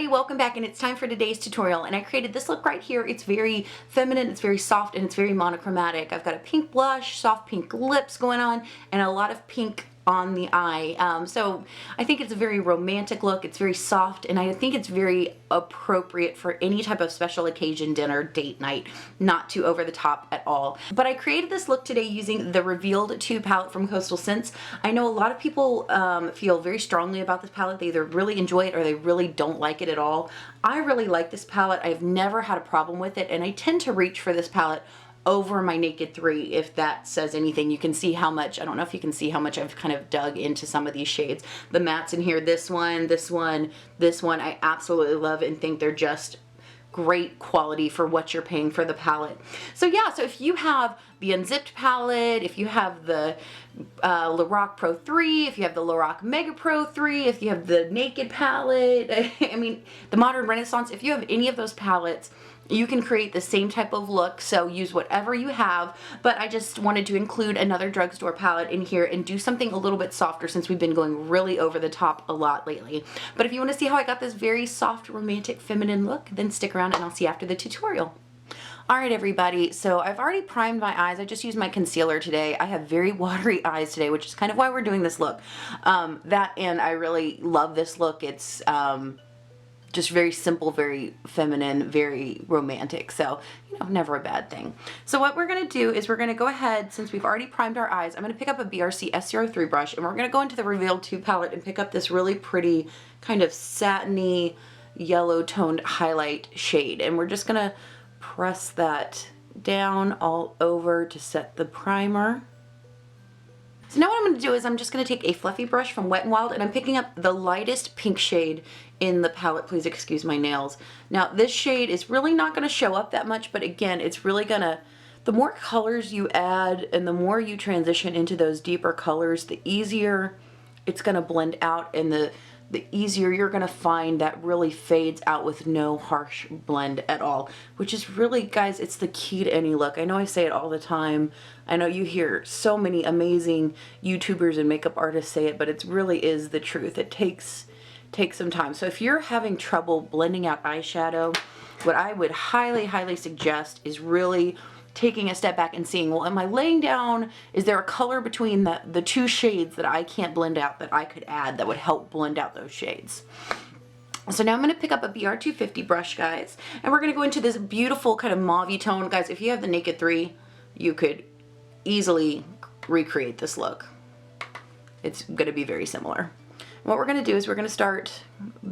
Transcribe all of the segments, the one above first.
everybody, welcome back, and it's time for today's tutorial. And I created this look right here. It's very feminine, it's very soft, and it's very monochromatic. I've got a pink blush, soft pink lips going on, and a lot of pink on the eye. So I think it's a very romantic look. It's very soft, and I think it's very appropriate for any type of special occasion, dinner, date night, not too over the top at all. But I created this look today using the Revealed 2 palette from Coastal Scents. I know a lot of people feel very strongly about this palette. They either really enjoy it or they really don't like it at all. I really like this palette. I've never had a problem with it, and I tend to reach for this palette over my Naked 3, if that says anything. You can see how much, I don't know if you can see how much I've kind of dug into some of these shades. The mattes in here, this one, this one, this one, I absolutely love and think they're just great quality for what you're paying for the palette. So yeah, so if you have the Unzipped palette, if you have the Lorac Pro 3, if you have the Lorac Mega Pro 3, if you have the Naked palette, I mean, the Modern Renaissance, if you have any of those palettes, you can create the same type of look, so use whatever you have. But I just wanted to include another drugstore palette in here and do something a little bit softer since we've been going really over the top a lot lately. But if you want to see how I got this very soft, romantic, feminine look, then stick around and I'll see you after the tutorial. Alright everybody, so I've already primed my eyes. I just used my concealer today. I have very watery eyes today, which is kind of why we're doing this look. That and I really love this look. It's just very simple, very feminine, very romantic. So, you know, never a bad thing. So what we're going to do is we're going to go ahead, since we've already primed our eyes, I'm going to pick up a BRC S03 brush, and we're going to go into the Revealed 2 palette and pick up this really pretty kind of satiny yellow toned highlight shade. And we're just going to press that down all over to set the primer. So now what I'm going to do is I'm just going to take a fluffy brush from Wet n Wild, and I'm picking up the lightest pink shade in the palette. Please excuse my nails. Now this shade is really not going to show up that much, but again, it's really going to, the more colors you add and the more you transition into those deeper colors, the easier it's going to blend out, and the easier you're going to find that really fades out with no harsh blend at all, which is really, guys, it's the key to any look. I know I say it all the time. I know you hear so many amazing YouTubers and makeup artists say it, but it really is the truth. It takes some time. So if you're having trouble blending out eyeshadow, what I would highly, highly suggest is really taking a step back and seeing, well, am I laying down, is there a color between the two shades that I can't blend out that I could add that would help blend out those shades? So now I'm going to pick up a BR250 brush, guys, and we're going to go into this beautiful kind of mauve tone. Guys, if you have the Naked 3, you could easily recreate this look. It's going to be very similar. What we're going to do is we're going to start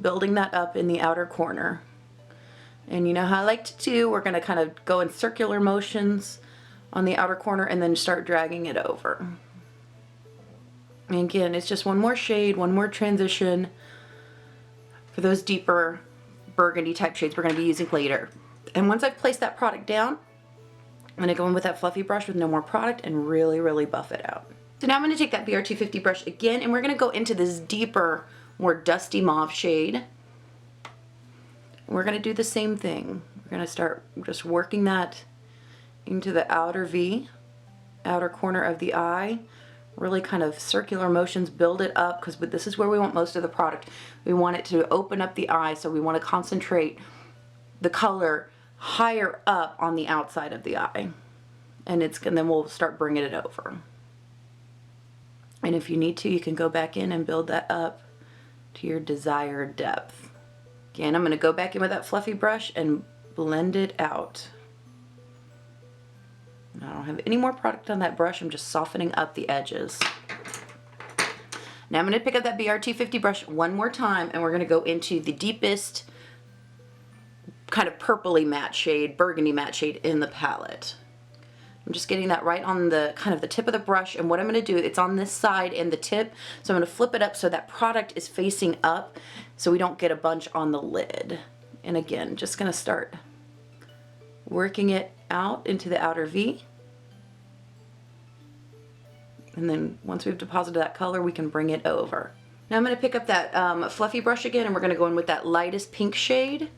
building that up in the outer corner. And you know how I like to do, we're going to kind of go in circular motions on the outer corner and then start dragging it over. And again, it's just one more shade, one more transition for those deeper burgundy type shades we're going to be using later. And once I've placed that product down, I'm going to go in with that fluffy brush with no more product and really, really buff it out. So now I'm going to take that BR250 brush again, and we're going to go into this deeper, more dusty mauve shade. We're going to do the same thing. We're going to start just working that into the outer V, outer corner of the eye. Really kind of circular motions, build it up, because this is where we want most of the product. We want it to open up the eye, so we want to concentrate the color higher up on the outside of the eye. And then we'll start bringing it over. And if you need to, you can go back in and build that up to your desired depth. Again, I'm going to go back in with that fluffy brush and blend it out. I don't have any more product on that brush. I'm just softening up the edges. Now I'm going to pick up that BR250 brush one more time, and we're going to go into the deepest kind of purpley matte shade, burgundy matte shade in the palette. I'm just getting that right on the kind of the tip of the brush, and what I'm going to do, it's on this side and the tip, so I'm going to flip it up so that product is facing up so we don't get a bunch on the lid. And again, just going to start working it out into the outer V. And then once we've deposited that color, we can bring it over. Now I'm going to pick up that fluffy brush again, and we're going to go in with that lightest pink shade.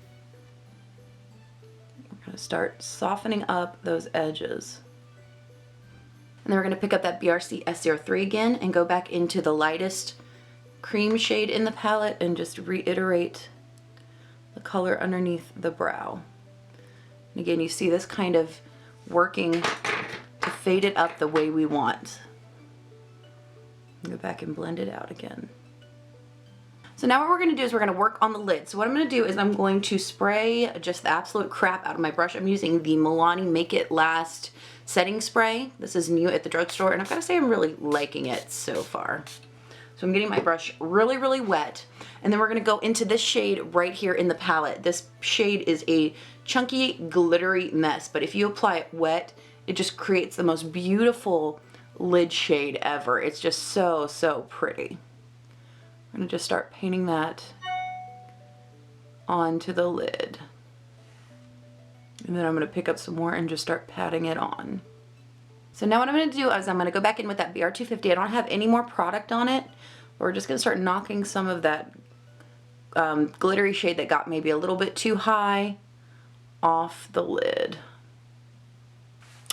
We're going to start softening up those edges. And then we're going to pick up that BRC S03 again and go back into the lightest cream shade in the palette and just reiterate the color underneath the brow. And again, you see this kind of working to fade it up the way we want. Go back and blend it out again. So now what we're going to do is we're going to work on the lid. So what I'm going to do is I'm going to spray just the absolute crap out of my brush. I'm using the Milani Make It Last setting spray. This is new at the drugstore, and I've got to say I'm really liking it so far. So I'm getting my brush really, really wet, and then we're going to go into this shade right here in the palette. This shade is a chunky, glittery mess, but if you apply it wet, it just creates the most beautiful lid shade ever. It's just so, so pretty. I'm going to just start painting that onto the lid. And then I'm going to pick up some more and just start patting it on. So now what I'm going to do is I'm going to go back in with that BR250. I don't have any more product on it. We're just going to start knocking some of that glittery shade that got maybe a little bit too high off the lid.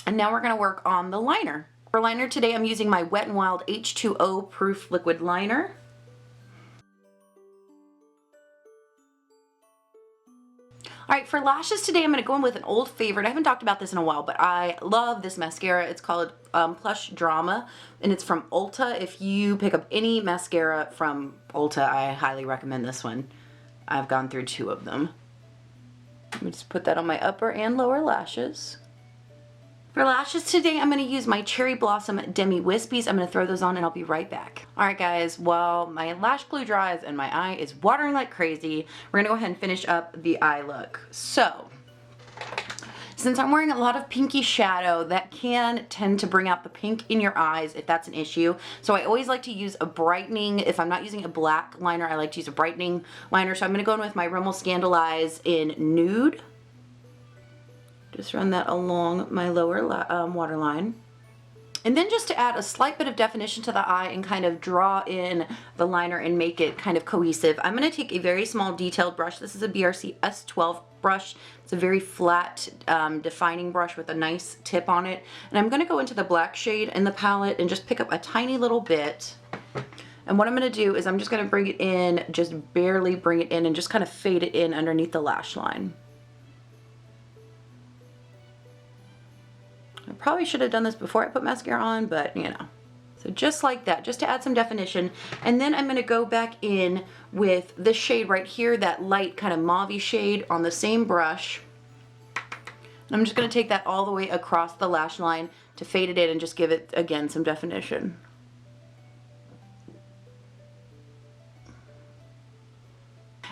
And now we're going to work on the liner. For liner today, I'm using my Wet n Wild H2O Proof Liquid Liner. Alright, for lashes today, I'm going to go in with an old favorite. I haven't talked about this in a while, but I love this mascara. It's called Plush Drama, and it's from Ulta. If you pick up any mascara from Ulta, I highly recommend this one. I've gone through 2 of them. Let me just put that on my upper and lower lashes. For lashes today, I'm going to use my Cherry Blossom Demi Whispies. I'm going to throw those on and I'll be right back. Alright guys, while my lash glue dries and my eye is watering like crazy, we're going to go ahead and finish up the eye look. So, since I'm wearing a lot of pinky shadow, that can tend to bring out the pink in your eyes if that's an issue. So I always like to use a brightening. If I'm not using a black liner, I like to use a brightening liner. So I'm going to go in with my Rimmel Scandalize in Nude. Just run that along my lower waterline. And then just to add a slight bit of definition to the eye and kind of draw in the liner and make it kind of cohesive, I'm going to take a very small detailed brush. This is a BRC S12 brush. It's a very flat defining brush with a nice tip on it. And I'm going to go into the black shade in the palette and just pick up a tiny little bit. And what I'm going to do is I'm just going to bring it in, just barely bring it in, and just kind of fade it in underneath the lash line. I probably should have done this before I put mascara on, but you know. So just like that, just to add some definition. And then I'm going to go back in with this shade right here, that light kind of mauve-y shade on the same brush. And I'm just going to take that all the way across the lash line to fade it in and just give it, again, some definition.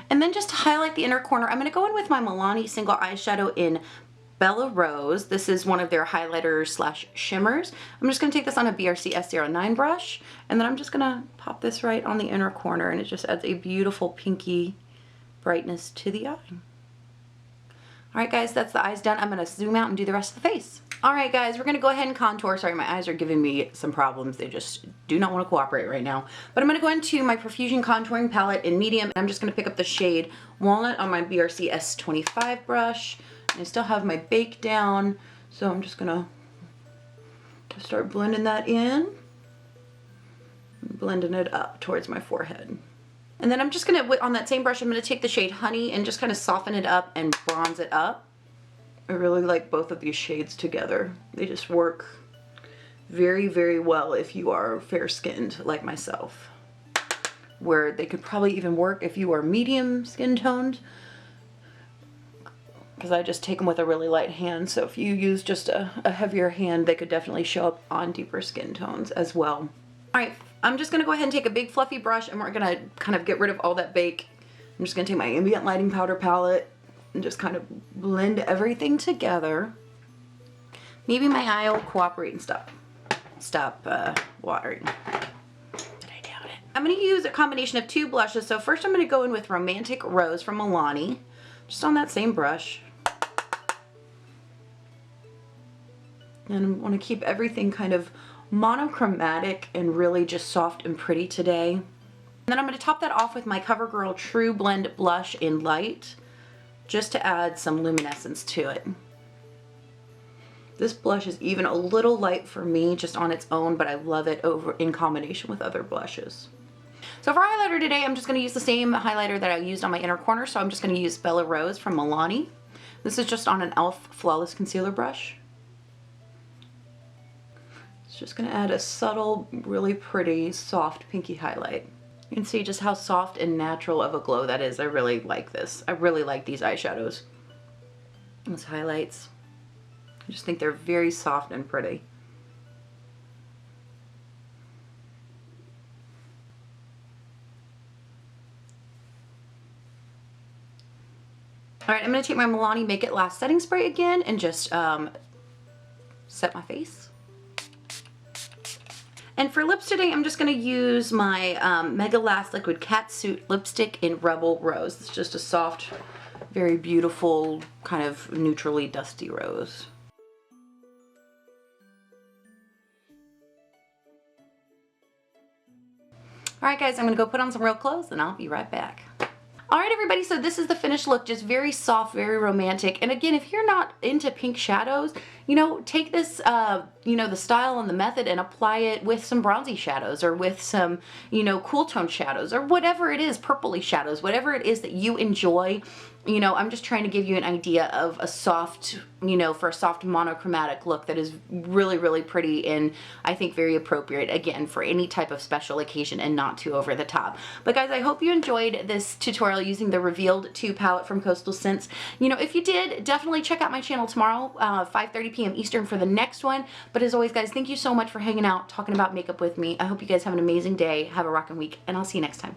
And then just to highlight the inner corner, I'm going to go in with my Milani single eyeshadow in Bella Rose. This is one of their highlighters slash shimmers. I'm just going to take this on a BRC S09 brush, and then I'm just going to pop this right on the inner corner, and it just adds a beautiful pinky brightness to the eye. Alright guys, that's the eyes done. I'm going to zoom out and do the rest of the face. Alright guys, we're going to go ahead and contour. Sorry, my eyes are giving me some problems. They just do not want to cooperate right now. But I'm going to go into my Profusion contouring palette in medium, and I'm just going to pick up the shade Walnut on my BRC S25 brush. I still have my bake down, so I'm just gonna start blending that in, blending it up towards my forehead. And then I'm just gonna, on that same brush, I'm gonna take the shade Honey and just kind of soften it up and bronze it up. I really like both of these shades together. They just work very, very well if you are fair-skinned like myself, where they could probably even work if you are medium skin toned, because I just take them with a really light hand. So if you use just a heavier hand, they could definitely show up on deeper skin tones as well. Alright, I'm just going to go ahead and take a big fluffy brush, and we're going to kind of get rid of all that bake. I'm just going to take my Ambient Lighting Powder palette and just kind of blend everything together. Maybe my eye will cooperate and stop watering. But I doubt it. I'm going to use a combination of 2 blushes. So first I'm going to go in with Romantic Rose from Milani, just on that same brush. And I want to keep everything kind of monochromatic and really just soft and pretty today. And then I'm going to top that off with my CoverGirl True Blend Blush in Light, just to add some luminescence to it. This blush is even a little light for me just on its own, but I love it over in combination with other blushes. So for highlighter today, I'm just going to use the same highlighter that I used on my inner corner. So I'm just going to use Bella Rose from Milani. This is just on an e.l.f. Flawless Concealer brush. It's just going to add a subtle, really pretty, soft pinky highlight. You can see just how soft and natural of a glow that is. I really like this. I really like these eyeshadows. These highlights. I just think they're very soft and pretty. All right, I'm going to take my Milani Make It Last setting spray again and just set my face. And for lips today, I'm just going to use my Mega Last Liquid Catsuit lipstick in Rebel Rose. It's just a soft, very beautiful, kind of neutrally dusty rose. All right, guys, I'm going to go put on some real clothes and I'll be right back. All right, everybody, so this is the finished look, just very soft, very romantic. And again, if you're not into pink shadows, you know, take this, you know, the style and the method and apply it with some bronzy shadows or with some, you know, cool tone shadows or whatever it is, purpley shadows, whatever it is that you enjoy. You know, I'm just trying to give you an idea of a soft, you know, for a soft monochromatic look that is really, really pretty and I think very appropriate, again, for any type of special occasion and not too over the top. But guys, I hope you enjoyed this tutorial using the Revealed 2 palette from Coastal Scents. You know, if you did, definitely check out my channel tomorrow, 5:30 p.m. Eastern for the next one. But as always, guys, thank you so much for hanging out, talking about makeup with me. I hope you guys have an amazing day, have a rockin' week, and I'll see you next time.